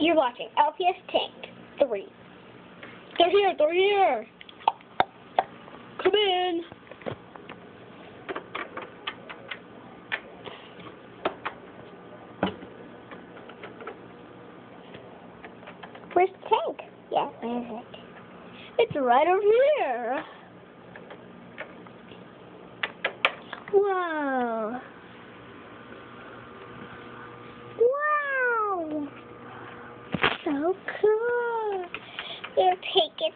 You're watching LPS Tank 3. They're here, they're here! Come in! Where's the tank? Yeah, where is it? It's right over here! Whoa! Wow! So cool! We'll take it.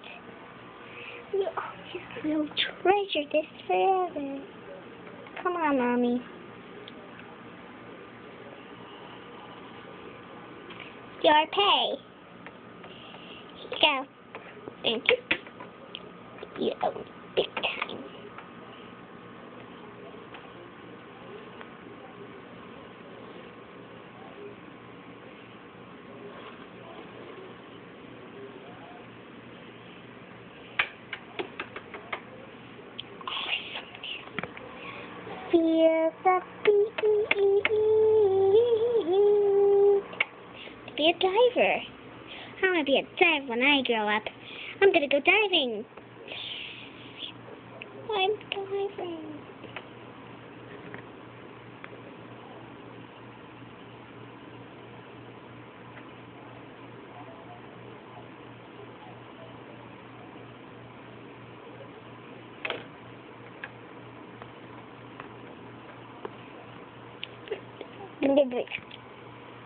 We'll treasure this forever. Come on, Mommy. Your pay. Here you go. Thank you. You owe big time. Feel the beat. Be a diver. I want to be a diver when I grow up. I'm gonna go diving. I'm diving.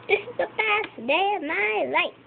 This is the best day of my life.